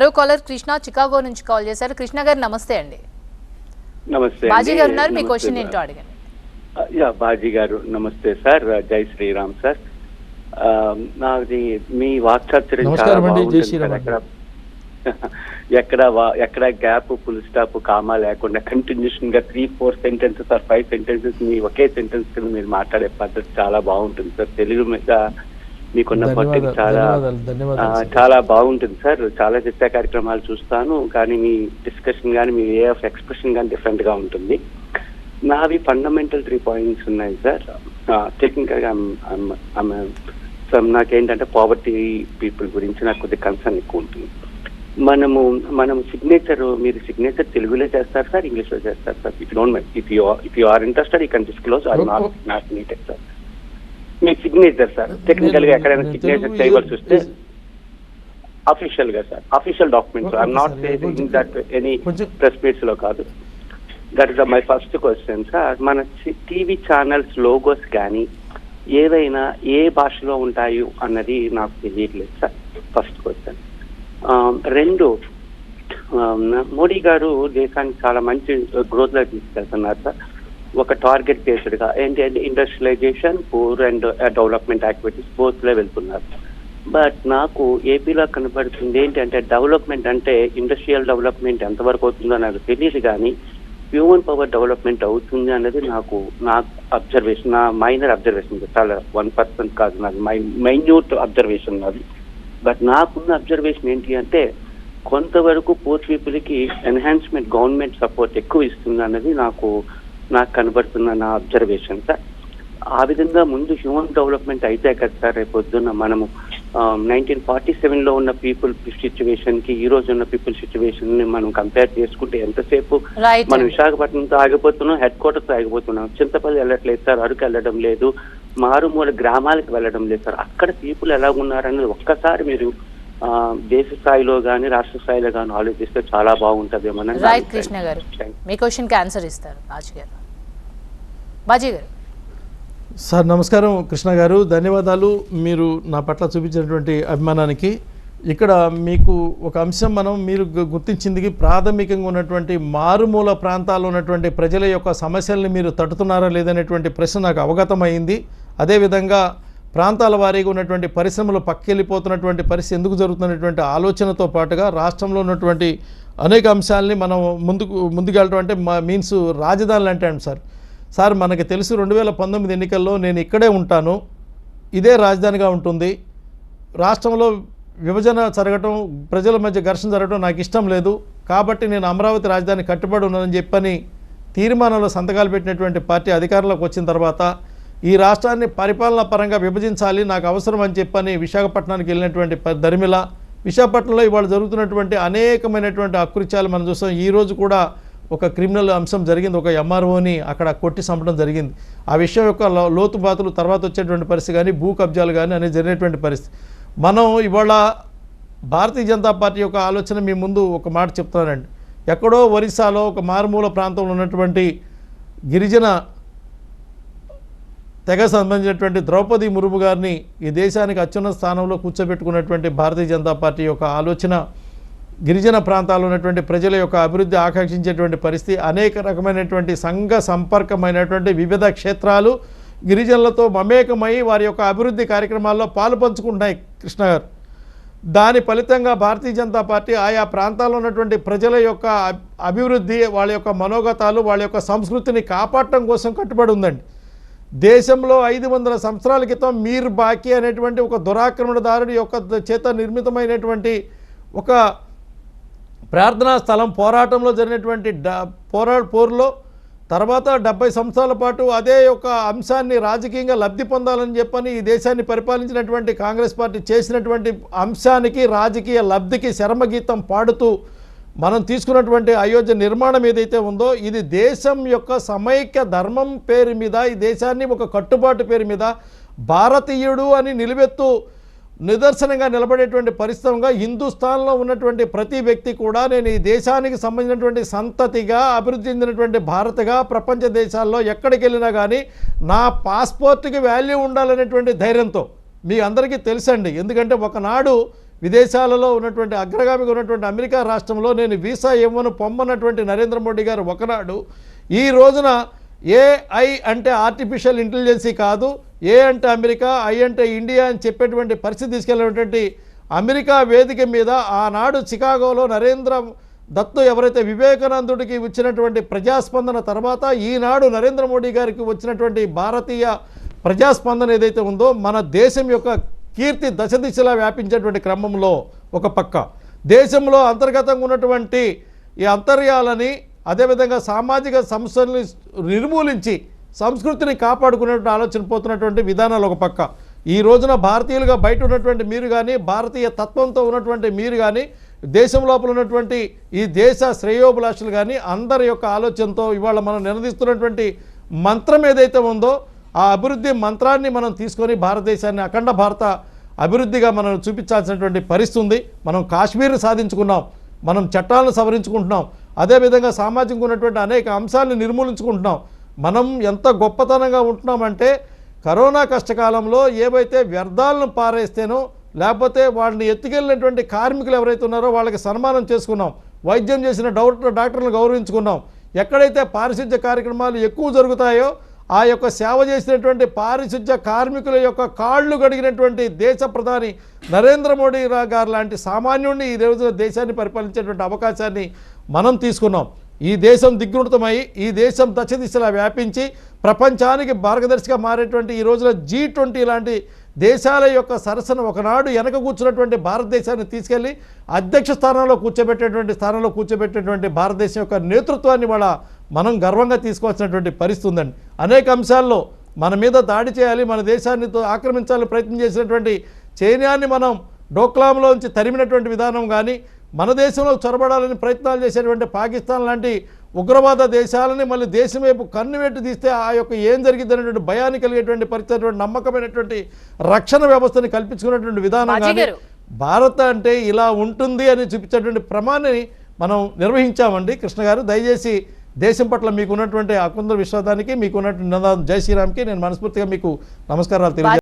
మరో caller Krishna Chicago నుంచి call చేశారు. కృష్ణ గారు నమస్తే అండి. నమస్తే బాజీ గారు ఉన్నారు, మీ క్వశ్చన్ ఏంటో అడగండి. బాజీ గారు నమస్తే సార్. జై శ్రీరామ్ సార్. నాది మీ వాక్చాతుర్యం చాలా బాగుంటుంది సార్. ఎక్కడ గ్యాప్ ఫుల్ స్టాప్ కామా లేకుండా కంటిన్యూషన్ గా 3-4 సెంటెన్సెస్ ఆర్ 5 సెంటెన్సెస్ మీ ఒకే సెంటెన్స్ కింద మీరు మాట్లాడే పద్ధతి చాలా బాగుంటుంది సార్. తెలుగు మీద మీకున్న పద్ధతి చాలా బాగుంటుంది సార్. చాలా చర్చా కార్యక్రమాలు చూస్తాను, కానీ మీ డిస్కషన్ కానీ మీ వే ఆఫ్ ఎక్స్ప్రెషన్ కానీ డిఫరెంట్ గా ఉంటుంది. నావి ఫండమెంటల్ 3 పాయింట్స్ ఉన్నాయి సార్. టెక్నికల్ గా నాకేంటంటే పావర్టీ పీపుల్ గురించి నాకు కొద్దిగా కన్సర్న్ ఎక్కువ ఉంటుంది. మనం సిగ్నేచర్, మీరు సిగ్నేచర్ తెలుగులో చేస్తారు సార్, ఇంగ్లీష్ లో చేస్తారు sir? If don't mind, if you are interested you can disclose. I not needed sir. మీ సిగ్నేచర్ సార్ టెక్నికల్ గా ఎక్కడైనా సిగ్నేచర్ చేయవలసి వస్తే అఫీషియల్ గా సార్, official documents. I'm not saying that any press meets లో కాదు. That is my first question sir. మన టీవీ ఛానల్స్ లోగోస్ కానీ ఏవైనా ఏ భాషలో ఉంటాయి అన్నది నాకు తెలియట్లేదు సార్. First question. రెండు, మోడీ గారు దేశానికి చాలా మంచి గ్రోత్ లో తీసుకెళ్తున్నారు సార్. ఒక టార్గెట్ బేస్డ్ గా ఏంటి industrialisation, poor and development activities both లో వెళ్తున్నారు. బట్ నాకు ఏపీలో కనబడుతుంది ఏంటంటే డెవలప్మెంట్ అంటే ఇండస్ట్రియల్ డెవలప్మెంట్ ఎంతవరకు అవుతుందో నాకు తెలియదు, కానీ హ్యూమన్ పవర్ డెవలప్మెంట్ అవుతుంది అన్నది నాకు అబ్జర్వేషన్, నా మైనర్ అబ్జర్వేషన్. చాలా 1% కాదు, నాకు మైన్యూట్ అబ్జర్వేషన్ అది. బట్ నాకున్న అబ్జర్వేషన్ ఏంటి అంటే కొంతవరకు పూర్ పీపుల్కి ఎన్హాన్స్మెంట్ గవర్నమెంట్ సపోర్ట్ ఎక్కువ ఇస్తుంది అన్నది నాకు కనబడుతున్న నా అబ్జర్వేషన్ సార్. ఆ విధంగా ముందు హ్యూమన్ డెవలప్మెంట్ అయితే కదా సార్ రేపు పొద్దున్న మనము 1947లో ఉన్న పీపుల్ సిచ్యువేషన్ కి ఈ రోజు ఉన్న పీపుల్ సిచ్యువేషన్ ని మనం కంపేర్ చేసుకుంటే ఎంతసేపు మనం విశాఖపట్నంతో ఆగిపోతున్నాం, హెడ్ క్వార్టర్స్ ఆగిపోతున్నాం. చింతపల్లి వెళ్ళట్లేదు సార్, అరకు వెళ్ళడం లేదు, మారుమూల గ్రామాలకు వెళ్ళడం లేదు సార్. అక్కడ పీపుల్ ఎలా ఉన్నారనేది ఒక్కసారి మీరు దేశ స్థాయిలో కానీ రాష్ట్ర స్థాయిలో కానీ ఆలోచిస్తే చాలా బాగుంటుంది. కృష్ణ గారు మీ క్వశ్చన్ కి ఆన్సర్ ఇస్తారు బాజీ గారు. సార్ నమస్కారం కృష్ణ గారు, ధన్యవాదాలు మీరు నా పట్ల చూపించినటువంటి అభిమానానికి. ఇక్కడ మీకు ఒక అంశం మీరు గుర్తించింది, ప్రాథమికంగా ఉన్నటువంటి మారుమూల ప్రాంతాల్లో ఉన్నటువంటి ప్రజల యొక్క సమస్యల్ని మీరు తట్టుతున్నారా లేదనేటువంటి ప్రశ్న నాకు అవగతమైంది. అదేవిధంగా ప్రాంతాల వారీగా ఉన్నటువంటి పరిశ్రమలు పక్కెళ్ళిపోతున్నటువంటి పరిస్థితి ఎందుకు జరుగుతున్నటువంటి ఆలోచనతో పాటుగా రాష్ట్రంలో ఉన్నటువంటి అనేక అంశాలని మనం ముందుకెళ్ళటం అంటే మీన్స్ రాజధానులు అంటే సార్ మనకి తెలుసు 2019 ఎన్నికల్లో నేను ఇక్కడే ఉంటాను, ఇదే రాజధానిగా ఉంటుంది, రాష్ట్రంలో విభజన జరగటం, ప్రజల మధ్య ఘర్షణ జరగడం నాకు ఇష్టం లేదు, కాబట్టి నేను అమరావతి రాజధాని కట్టుబడి ఉన్నానని చెప్పని తీర్మానంలో సంతకాలు పెట్టినటువంటి పార్టీ అధికారంలోకి వచ్చిన తర్వాత ఈ రాష్ట్రాన్ని పరిపాలనా పరంగా విభజించాలి, నాకు అవసరం అని చెప్పని విశాఖపట్నానికి వెళ్ళినటువంటి దరిమిల, విశాఖపట్నంలో ఇవాళ జరుగుతున్నటువంటి అనేకమైనటువంటి అకృత్యాలు మనం చూస్తాం. ఈరోజు కూడా ఒక క్రిమినల్ అంశం జరిగింది, ఒక ఎంఆర్ఓని అక్కడ కొట్టి చంపడం జరిగింది. ఆ విషయం యొక్క లోతుబాతులు తర్వాత వచ్చేటువంటి పరిస్థితి కానీ భూ కబ్జాలు కానీ అనేది జరిగినటువంటి పరిస్థితి. మనం ఇవాళ భారతీయ జనతా పార్టీ యొక్క ఆలోచన మీ ముందు ఒక మాట చెప్తానండి. ఎక్కడో ఒరిస్సాలో ఒక మారుమూల ప్రాంతంలో ఉన్నటువంటి గిరిజన తెగ సంబంధించినటువంటి ద్రౌపది ముర్ము గారిని ఈ దేశానికి అత్యున్నత స్థానంలో కూర్చోబెట్టుకున్నటువంటి భారతీయ జనతా పార్టీ యొక్క ఆలోచన గిరిజన ప్రాంతాల్లో ఉన్నటువంటి ప్రజల యొక్క అభివృద్ధి ఆకాంక్షించేటువంటి పరిస్థితి, అనేక రకమైనటువంటి సంఘ సంపర్కమైనటువంటి వివిధ క్షేత్రాలు గిరిజనులతో మమేకమై వారి యొక్క అభివృద్ధి కార్యక్రమాల్లో పాలు పంచుకుంటున్నాయి కృష్ణ గారు. దాని ఫలితంగా భారతీయ జనతా పార్టీ ఆయా ప్రాంతాల్లో ఉన్నటువంటి ప్రజల యొక్క అభివృద్ధి, వాళ్ళ యొక్క మనోగతాలు, వాళ్ళ యొక్క సంస్కృతిని కాపాడటం కోసం కట్టుబడి ఉందండి. దేశంలో 500 సంవత్సరాల క్రితం మీర్ బాకీ అనేటువంటి ఒక దురాక్రమణదారుడి యొక్క చేత నిర్మితమైనటువంటి ఒక ప్రార్థనా స్థలం పోరాటంలో జరిగినటువంటి పోరులో తర్వాత 70 సంవత్సరాల పాటు అదే యొక్క అంశాన్ని రాజకీయంగా లబ్ధి పొందాలని చెప్పని ఈ దేశాన్ని పరిపాలించినటువంటి కాంగ్రెస్ పార్టీ చేసినటువంటి అంశానికి రాజకీయ లబ్ధికి శరమగీతం పాడుతూ మనం తీసుకున్నటువంటి అయోధ్య నిర్మాణం ఏదైతే ఉందో ఇది దేశం యొక్క సమైక్య ధర్మం పేరు మీద, ఈ దేశాన్ని ఒక కట్టుబాటు పేరు మీద భారతీయుడు అని నిదర్శనంగా నిలబడేటువంటి పరిస్థితిగా హిందుస్థాన్లో ఉన్నటువంటి ప్రతి వ్యక్తి కూడా నేను ఈ దేశానికి సంబంధించినటువంటి సంతతిగా అభివృద్ధి చెందినటువంటి భారత్గా ప్రపంచ దేశాల్లో ఎక్కడికి వెళ్ళినా కానీ నా పాస్పోర్ట్కి వాల్యూ ఉండాలనేటువంటి ధైర్యంతో మీ అందరికీ తెలుసండి. ఎందుకంటే ఒకనాడు విదేశాలలో ఉన్నటువంటి అగ్రగామిగా ఉన్నటువంటి అమెరికా రాష్ట్రంలో నేను వీసా ఇవ్వను పొమ్మన్నటువంటి నరేంద్ర మోడీ గారు ఒకనాడు ఈ రోజున ఏఐ అంటే ఆర్టిఫిషియల్ ఇంటెలిజెన్సీ కాదు, ఏ అంటే అమెరికా, ఐ అంటే ఇండియా అని చెప్పేటువంటి పరిస్థితి తీసుకెళ్ళినటువంటి అమెరికా వేదిక మీద ఆనాడు చికాగోలో నరేంద్ర దత్తు ఎవరైతే వివేకానందుడికి వచ్చినటువంటి ప్రజాస్పందన తర్వాత ఈనాడు నరేంద్ర మోడీ గారికి వచ్చినటువంటి భారతీయ ప్రజాస్పందన ఏదైతే ఉందో మన దేశం యొక్క కీర్తి దశ దిశలా వ్యాపించేటువంటి క్రమంలో ఒక పక్క దేశంలో అంతర్గతంగా ఉన్నటువంటి ఈ అంతర్యాలని అదేవిధంగా సామాజిక సమస్యల్ని నిర్మూలించి సంస్కృతిని కాపాడుకునేటువంటి ఆలోచన పోతున్నటువంటి విధానాలు ఒక పక్క. ఈ రోజున భారతీయులుగా బయట ఉన్నటువంటి మీరు కానీ, భారతీయ తత్వంతో ఉన్నటువంటి మీరు కానీ, దేశం లోపల ఉన్నటువంటి ఈ దేశ శ్రేయోభిలాషులు కానీ అందరి యొక్క ఆలోచనతో ఇవాళ మనం నిలదీస్తున్నటువంటి మంత్రం ఏదైతే ఉందో ఆ అభివృద్ధి మంత్రాన్ని మనం తీసుకొని భారతదేశాన్ని అఖండ భారత అభివృద్ధిగా మనం చూపించాల్సినటువంటి పరిస్థితి ఉంది. మనం కాశ్మీర్ సాధించుకున్నాం, మనం చట్టాలను సవరించుకుంటున్నాం, అదేవిధంగా సామాజికంగా ఉన్నటువంటి అనేక అంశాలను నిర్మూలించుకుంటున్నాం. మనం ఎంత గొప్పతనంగా ఉంటున్నామంటే కరోనా కష్టకాలంలో ఏవైతే వ్యర్థాలను పారేస్తేనో లేకపోతే వాళ్ళని ఎత్తుకెళ్ళినటువంటి కార్మికులు ఎవరైతే ఉన్నారో వాళ్ళకి సన్మానం చేసుకున్నాం, వైద్యం చేసిన డాక్టర్లను గౌరవించుకున్నాం. ఎక్కడైతే పారిశుద్ధ్య కార్యక్రమాలు ఎక్కువ జరుగుతాయో ఆ యొక్క సేవ చేసినటువంటి పారిశుద్ధ్య కార్మికుల యొక్క కాళ్ళు గడిగినటువంటి దేశ ప్రధాని నరేంద్ర మోడీ గారు లాంటి సామాన్యుడిని ఈ రోజున దేశాన్ని పరిపాలించేటువంటి అవకాశాన్ని మనం తీసుకున్నాం. ఈ దేశం దిగ్గుణితమై ఈ దేశం దశ దిశలా వ్యాపించి ప్రపంచానికి మార్గదర్శిగా మారేటువంటి ఈ రోజున G20 లాంటి దేశాల యొక్క సరసన ఒకనాడు వెనక కూర్చున్నటువంటి భారతదేశాన్ని తీసుకెళ్ళి అధ్యక్ష స్థానంలో కూర్చోబెట్టేటువంటి భారతదేశం యొక్క నేతృత్వాన్ని వాళ్ళ మనం గర్వంగా తీసుకోవాల్సినటువంటి పరిస్థితి ఉందండి. అనేక అంశాల్లో మన మీద దాడి చేయాలి, మన దేశాన్ని ఆక్రమించాలని ప్రయత్నం చేసినటువంటి చైనాని మనం డోక్లాంలోంచి తరిమినటువంటి విధానం కానీ, మన దేశంలో చొరబడాలని ప్రయత్నాలు చేసేటువంటి పాకిస్తాన్ లాంటి ఉగ్రవాద దేశాలని మళ్ళీ దేశం వైపు కన్నువెట్టి తీస్తే ఆ యొక్క ఏం జరిగిద్దనేటువంటి భయాన్ని కలిగేటువంటి పరిస్థితి, నమ్మకమైనటువంటి రక్షణ వ్యవస్థని కల్పించుకున్నటువంటి విధానం కానీ భారత్ అంటే ఇలా ఉంటుంది అని చూపించేటువంటి ప్రమాణాన్ని మనం నిర్వహించామండి. కృష్ణ గారు, దయచేసి దేశం పట్ల మీకున్నటువంటి అకుంద విశ్వాసానికి, మీకున్నటువంటి నినాదం జై శ్రీరామ్కి నేను మనస్ఫూర్తిగా మీకు నమస్కారాలు తెలియజేస్తాను.